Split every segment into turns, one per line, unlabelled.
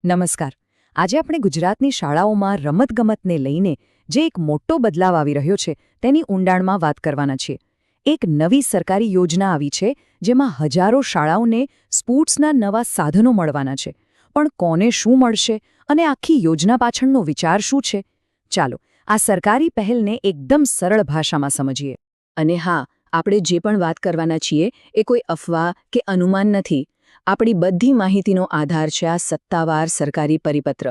નમસ્કાર. આજે આપણે ગુજરાતની શાળાઓમાં રમતગમતને લઈને જે એક મોટો બદલાવ આવી રહ્યો છે તેની ઊંડાણમાં વાત કરવાના છીએ. એક નવી સરકારી યોજના આવી છે જેમાં હજારો શાળાઓને સ્પોર્ટ્સના નવા સાધનો મળવાના છે. પણ કોને શું મળશે અને આખી યોજના પાછળનો વિચાર શું છે? ચાલો આ સરકારી પહેલને એકદમ સરળ ભાષામાં સમજીએ. અને હા, આપણે જે પણ વાત કરવાના છીએ એ કોઈ અફવા કે અનુમાન નથી. આપણી બધી માહિતીનો આધાર છે આ સત્તાવાર સરકારી પરિપત્ર.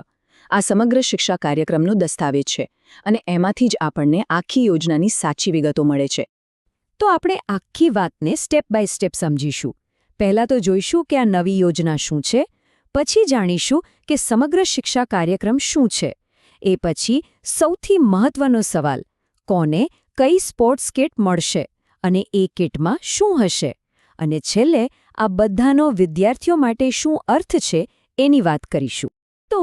આ સમગ્ર શિક્ષા કાર્યક્રમનો દસ્તાવેજ છે અને એમાંથી જ આપણને આખી યોજનાની સાચી વિગતો મળે છે. તો આપણે આખી વાતને સ્ટેપ બાય સ્ટેપ સમજીશું. પહેલાં તો જોઈશું કે આ નવી યોજના શું છે, પછી જાણીશું કે સમગ્ર શિક્ષા કાર્યક્રમ શું છે. એ પછી સૌથી મહત્વનો સવાલ, કોને કઈ સ્પોર્ટ્સ કિટ મળશે અને એ કિટમાં શું હશે, અને છેલ્લે આ બધાનો વિદ્યાર્થીઓ માટે શું અર્થ છે એની વાત કરીશું. તો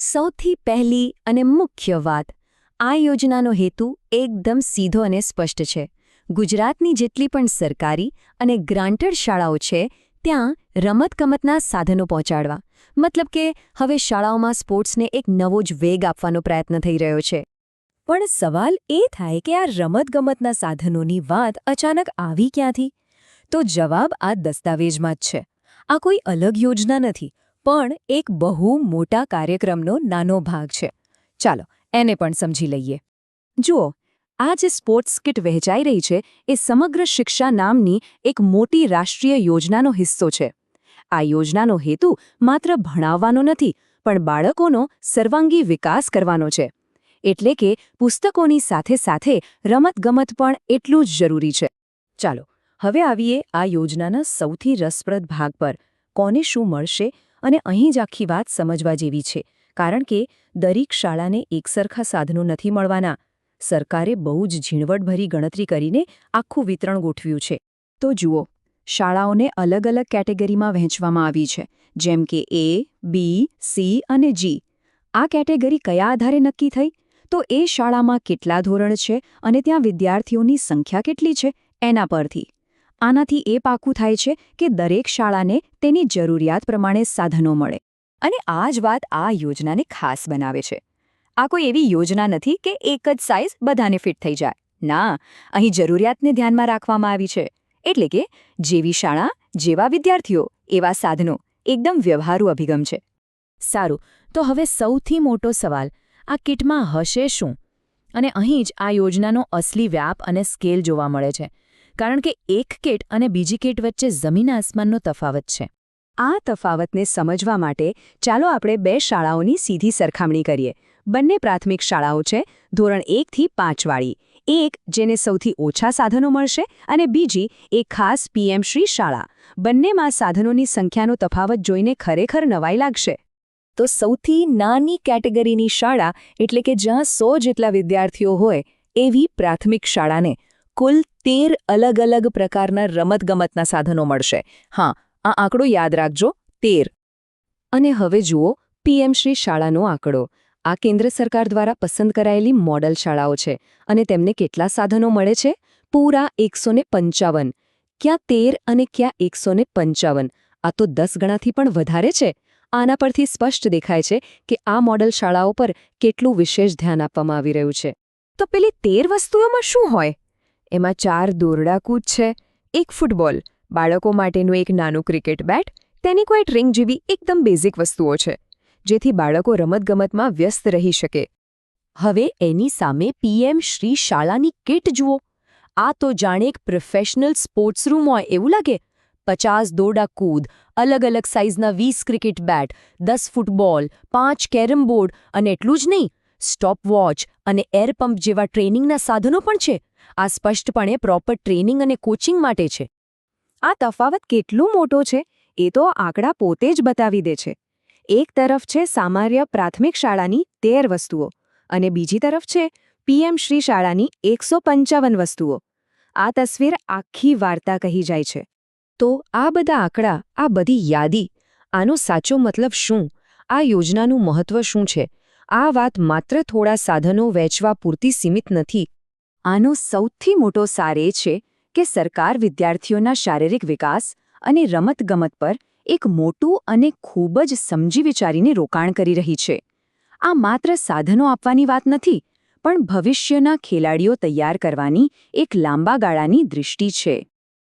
સૌથી પહેલી અને મુખ્ય વાત, આ યોજનાનો હેતુ એકદમ સીધો અને સ્પષ્ટ છે. ગુજરાતની જેટલી પણ સરકારી અને ગ્રાન્ટેડ શાળાઓ છે ત્યાં રમતગમતના સાધનો પહોંચાડવા. મતલબ કે હવે શાળાઓમાં સ્પોર્ટ્સને એક નવો જ વેગ આપવાનો પ્રયત્ન થઈ રહ્યો છે. પણ સવાલ એ થાય કે આ રમતગમતના સાધનોની વાત અચાનક આવી ક્યાંથી? તો જવાબ આ દસ્તાવેજમાં જ છે. આ કોઈ અલગ યોજના નથી, પણ એક બહુ મોટા કાર્યક્રમનો નાનો ભાગ છે. ચાલો એને પણ સમજી લઈએ. જુઓ, આ જે સ્પોર્ટ્સ કિટ વહેંચાઈ રહી છે એ સમગ્ર શિક્ષા નામની એક મોટી રાષ્ટ્રીય યોજનાનો હિસ્સો છે. આ યોજનાનો હેતુ માત્ર ભણાવવાનો નથી, પણ બાળકોનો સર્વાંગી વિકાસ કરવાનો છે. એટલે કે પુસ્તકોની સાથે સાથે રમતગમત પણ એટલું જ જરૂરી છે. ચાલો હવે આવીએ આ યોજનાના સૌથી રસપ્રદ ભાગ પર, કોને શું મળશે. અને અહીં જ આખી વાત સમજવા જેવી છે, કારણ કે દરેક શાળાને એકસરખા સાધનો નથી મળવાના. સરકારે બહુ જ ઝીણવટભરી ગણતરી કરીને આખું વિતરણ ગોઠવ્યું છે. તો જુઓ, શાળાઓને અલગ અલગ કેટેગરીમાં વહેંચવામાં આવી છે, જેમ કે A, B, C અને G. આ કેટેગરી કયા આધારે નક્કી થઈ? તો એ શાળામાં કેટલા ધોરણ છે અને ત્યાં વિદ્યાર્થીઓની સંખ્યા કેટલી છે એના પરથી. આનાથી એ પાકું થાય છે કે દરેક શાળાને તેની જરૂરિયાત પ્રમાણે સાધનો મળે. અને આ જ વાત આ યોજનાને ખાસ બનાવે છે. આ કોઈ એવી યોજના નથી કે એક જ સાઇઝ બધાને ફિટ થઈ જાય. ના, અહીં જરૂરિયાતને ધ્યાનમાં રાખવામાં આવી છે. એટલે કે જેવી શાળા, જેવા વિદ્યાર્થીઓ, એવા સાધનો. એકદમ વ્યવહારુ અભિગમ છે. સારું, તો હવે સૌથી મોટો સવાલ, આ કિટમાં હશે શું? અને અહીં જ આ યોજનાનો અસલી વ્યાપ અને સ્કેલ જોવા મળે છે. કારણ કે એક કિટ અને બીજી કિટ વચ્ચે જમીન આસમાનનો તફાવત છે. આ તફાવતને સમજવા માટે ચાલો આપણે બે શાળાઓની સીધી સરખામણી કરીએ. બંને પ્રાથમિક શાળાઓ છે, ધોરણ 1 થી 5 વાળી. એક જેને સૌથી ઓછા સાધનો મળશે અને બીજી એક ખાસ PM શ્રી શાળા. બંનેમાં સાધનોની સંખ્યાનો તફાવત જોઈને ખરેખર નવાઈ લાગશે. તો સૌથી નાની કેટેગરીની શાળા, એટલે કે જ્યાં 100 જેટલા વિદ્યાર્થીઓ હોય, એવી પ્રાથમિક શાળાને કુલ 13 અલગ અલગ પ્રકારના રમતગમતના સાધનો મળશે. હા, આ આંકડો યાદ રાખજો, 13. અને હવે જુઓ PM શ્રી શાળાનો આંકડો. આ કેન્દ્ર સરકાર દ્વારા પસંદ કરાયેલી મોડલ શાળાઓ છે અને તેમને કેટલા સાધનો મળે છે? પૂરા 155. ક્યાં 13 અને ક્યાં 155? આ તો 10 ગણાથી પણ વધારે છે. આના પરથી સ્પષ્ટ દેખાય છે કે આ મોડલ શાળાઓ પર કેટલું વિશેષ ધ્યાન આપવામાં આવી રહ્યું છે. તો પેલી 13 વસ્તુઓમાં શું હોય? એમાં 4 દોરડા કૂદ છે, એક ફૂટબોલ, બાળકો માટેનું એક નાનું ક્રિકેટ બેટ, તેની કોઈ રિંગ જેવી એકદમ બેઝિક વસ્તુઓ છે, જેથી બાળકો રમતગમતમાં વ્યસ્ત રહી શકે. હવે એની સામે PM શ્રી શાળાની કિટ જુઓ. આ તો જાણે એક પ્રોફેશનલ સ્પોર્ટ્સ રૂમ હોય એવું લાગે. 50 દોરડા કૂદ, અલગ અલગ સાઇઝના 20 cricket bat, 10 football, 5 carrom board અને એટલું જ નહીં, સ્ટોપ વોચ અને એર પંપ જેવા ટ્રેનિંગના સાધનો પણ છે. આ સ્પષ્ટપણે પ્રોપર ટ્રેનિંગ અને કોચિંગ માટે છે. આ તફાવત કેટલો મોટો છે એ તો આંકડા પોતે જ બતાવી દે છે. એક તરફ છે સામાન્ય પ્રાથમિક શાળાની 13 વસ્તુઓ અને બીજી તરફ છે PM શ્રી શાળાની 155 વસ્તુઓ. આ તસવીર આખી વાર્તા કહી જાય છે. તો આ બધા આંકડા, આ બધી યાદી, આનો સાચો મતલબ શું? આ યોજનાનું મહત્વ શું છે? આ વાત માત્ર થોડા સાધનો વહેંચવા પૂરતી સીમિત નથી. આનો સૌથી મોટો સાર એ છે કે સરકાર વિદ્યાર્થીઓના શારીરિક વિકાસ અને રમતગમત પર એક મોટું અને ખૂબ જ સમજી વિચારીને રોકાણ કરી રહી છે. આ માત્ર સાધનો આપવાની વાત નથી, પણ ભવિષ્યના ખેલાડીઓ તૈયાર કરવાની એક લાંબા ગાળાની દૃષ્ટિ છે.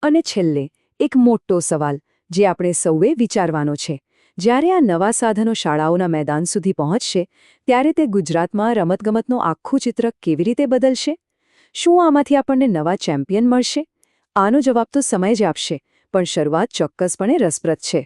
અને છેલ્લે એક મોટો સવાલ જે આપણે સૌએ વિચારવાનો છે. જ્યારે આ નવા સાધનો શાળાઓના મેદાન સુધી પહોંચશે ત્યારે તે ગુજરાતમાં રમતગમતનું આખું ચિત્ર કેવી રીતે બદલશે? શું આમાંથી આપણને નવા ચેમ્પિયન મળશે? આનો જવાબ તો સમય જ આપશે, પણ શરૂઆત ચોક્કસપણે રસપ્રદ છે.